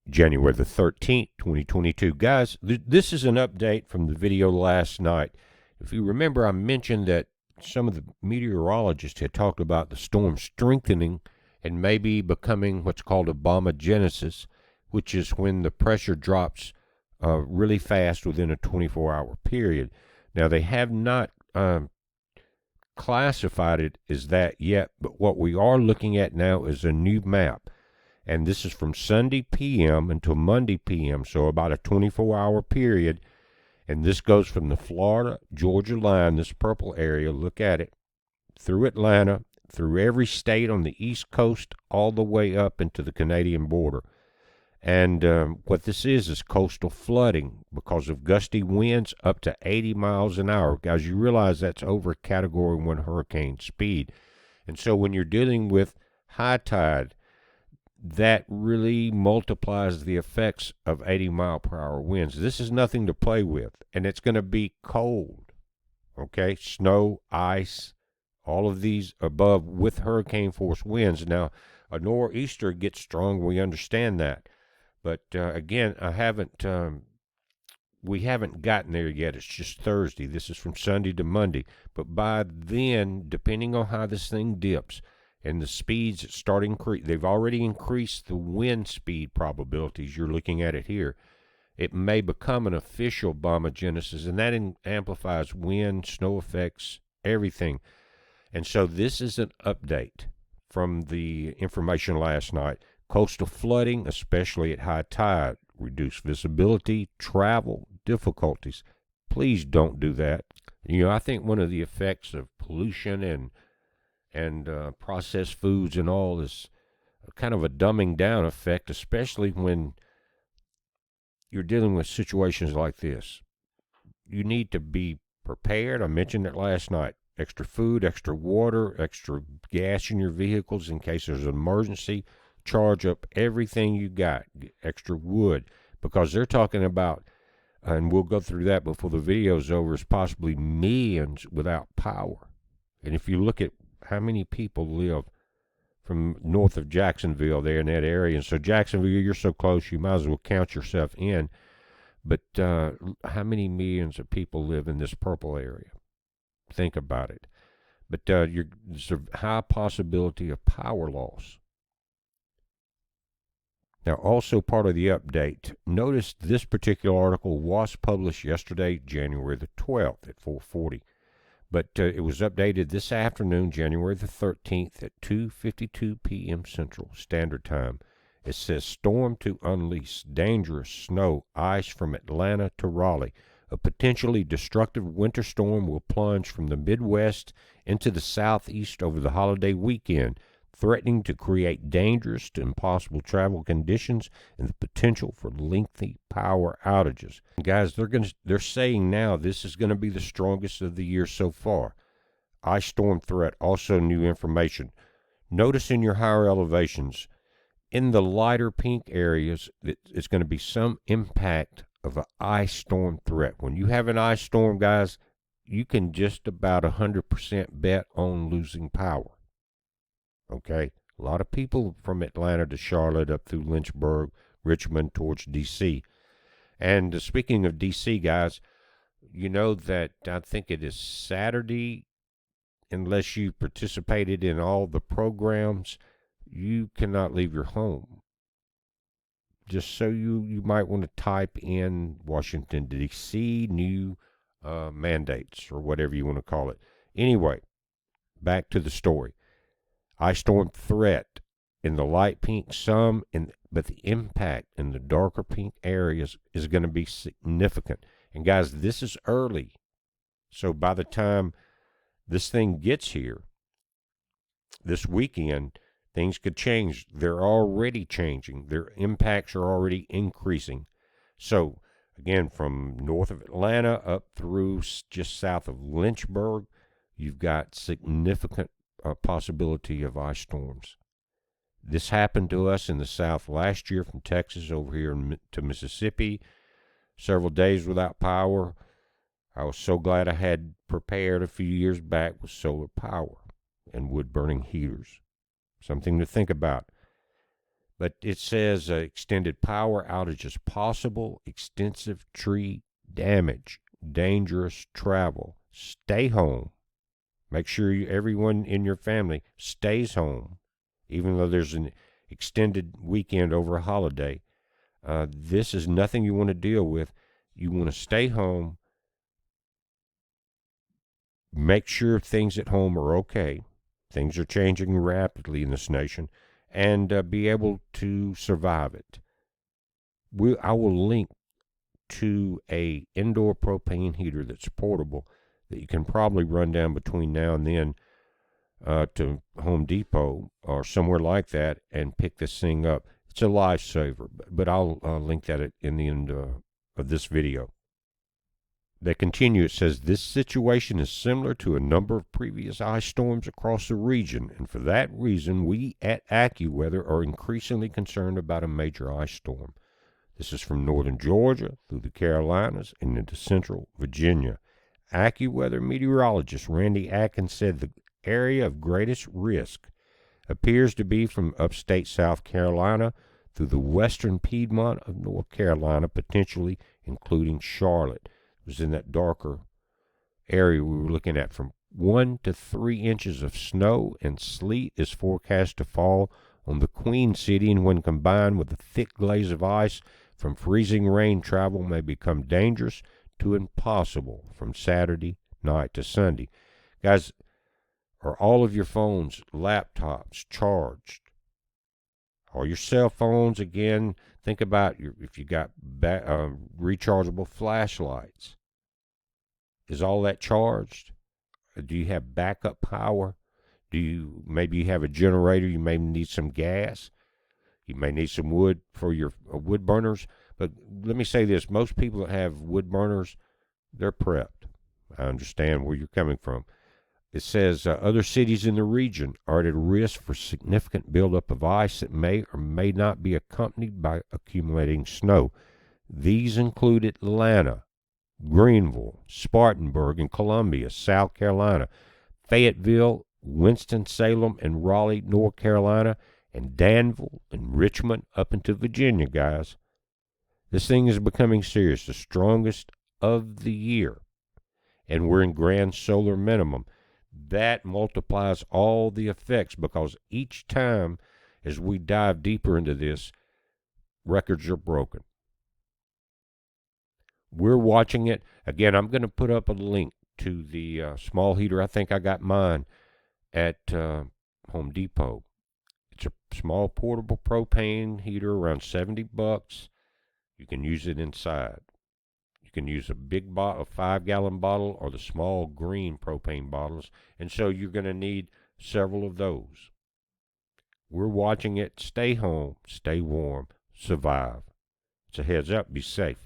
January the 13th, 2022. Guys, this is an update from the video last night. If you remember, I mentioned that some of the meteorologists had talked about the storm strengthening and maybe becoming what's called a bombogenesis, which is when the pressure drops really fast within a 24-hour period. Now, they have not classified it as that yet, but what we are looking at now is a new map. And this is from Sunday p.m. until Monday p.m., so about a 24-hour period. And this goes from the Florida-Georgia line, this purple area, look at it, through Atlanta, through every state on the East Coast, all the way up into the Canadian border. And what this is coastal flooding because of gusty winds up to 80 miles an hour. Guys, you realize that's over Category 1 hurricane speed. And so when you're dealing with high tide, that really multiplies the effects of 80-mile-per-hour winds. This is nothing to play with, and it's going to be cold, okay? Snow, ice, all of these above with hurricane-force winds. Now, a nor'easter gets strong. We understand that. But, again, we haven't gotten there yet. It's just Thursday. This is from Sunday to Monday. But by then, depending on how this thing dips, and the speeds start increase. They've already increased the wind speed probabilities. You're looking at it here. It may become an official bombogenesis, and that amplifies wind, snow effects, everything. And so this is an update from the information last night. Coastal flooding, especially at high tide, reduced visibility, travel difficulties. Please don't do that. You know, I think one of the effects of pollution and processed foods and all is kind of a dumbing down effect, especially when you're dealing with situations like this. You need to be prepared. I mentioned it last night. Extra food, extra water, extra gas in your vehicles in case there's an emergency. Charge up everything you got. Extra wood, because they're talking about, and we'll go through that before the video's over, is possibly millions without power. And if you look at how many people live from north of Jacksonville there in that area. And so Jacksonville, you're so close, you might as well count yourself in. But how many millions of people live in this purple area? Think about it. But there's a high possibility of power loss. Now, also part of the update, notice this particular article was published yesterday, January the 12th at 4:40. But it was updated this afternoon, January the 13th at 2:52 p.m. Central Standard Time. It says, storm to unleash dangerous snow, ice from Atlanta to Raleigh. A potentially destructive winter storm will plunge from the Midwest into the Southeast over the holiday weekend, threatening to create dangerous to impossible travel conditions and the potential for lengthy power outages. And guys, they're saying now this is going to be the strongest of the year so far. Ice storm threat, also new information. Notice in your higher elevations, in the lighter pink areas, it's going to be some impact of an ice storm threat. When you have an ice storm, guys, you can just about 100% bet on losing power. Okay, a lot of people from Atlanta to Charlotte up through Lynchburg, Richmond towards D.C. And speaking of D.C., guys, you know that I think it is Saturday, unless you participated in all the programs, you cannot leave your home. Just so you might want to type in Washington, D.C., new mandates or whatever you want to call it. Anyway, back to the story. Ice storm threat in the light pink, but the impact in the darker pink areas is going to be significant. And guys, this is early. So by the time this thing gets here, this weekend, things could change. They're already changing. Their impacts are already increasing. So again, from north of Atlanta up through just south of Lynchburg, you've got significant possibility of ice storms. This happened to us in the south last year from Texas over here to Mississippi. Several days without power. I was so glad I had prepared a few years back with solar power and wood burning heaters. Something to think about. But it says extended power outages possible, extensive tree damage, dangerous travel. Stay home. Make sure everyone in your family stays home, even though there's an extended weekend over a holiday. This is nothing you want to deal with. You want to stay home, make sure things at home are okay. Things are changing rapidly in this nation, and be able to survive it. I will link to a indoor propane heater that's portable that you can probably run down between now and then to Home Depot or somewhere like that and pick this thing up. It's a lifesaver, but I'll link that in the end of this video. They continue, it says, this situation is similar to a number of previous ice storms across the region, and for that reason, we at AccuWeather are increasingly concerned about a major ice storm. This is from northern Georgia through the Carolinas and into central Virginia. AccuWeather meteorologist Randy Atkins said the area of greatest risk appears to be from upstate South Carolina through the western Piedmont of North Carolina, potentially including Charlotte. It was in that darker area we were looking at. From 1 to 3 inches of snow and sleet is forecast to fall on the Queen City, and when combined with a thick glaze of ice from freezing rain, travel may become dangerous to impossible from Saturday night to Sunday. Guys, are all of your phones, laptops charged? All your cell phones, again, think about if you got rechargeable flashlights. Is all that charged? Do you have backup power? Maybe you have a generator, you may need some gas. You may need some wood for your wood burners. But let me say this, most people that have wood burners, they're prepped. I understand where you're coming from. It says other cities in the region are at risk for significant buildup of ice that may or may not be accompanied by accumulating snow. These include Atlanta, Greenville, Spartanburg, and Columbia, South Carolina, Fayetteville, Winston-Salem, and Raleigh, North Carolina, and Danville and Richmond up into Virginia, guys. This thing is becoming serious, the strongest of the year, and we're in grand solar minimum. That multiplies all the effects, because each time as we dive deeper into this, records are broken. We're watching it. Again, I'm going to put up a link to the small heater. I think I got mine at Home Depot. It's a small portable propane heater, around $70. You can use it inside. You can use a big bottle, a 5-gallon bottle, or the small green propane bottles. And so you're going to need several of those. We're watching it. Stay home, stay warm, survive. It's a heads up. Be safe.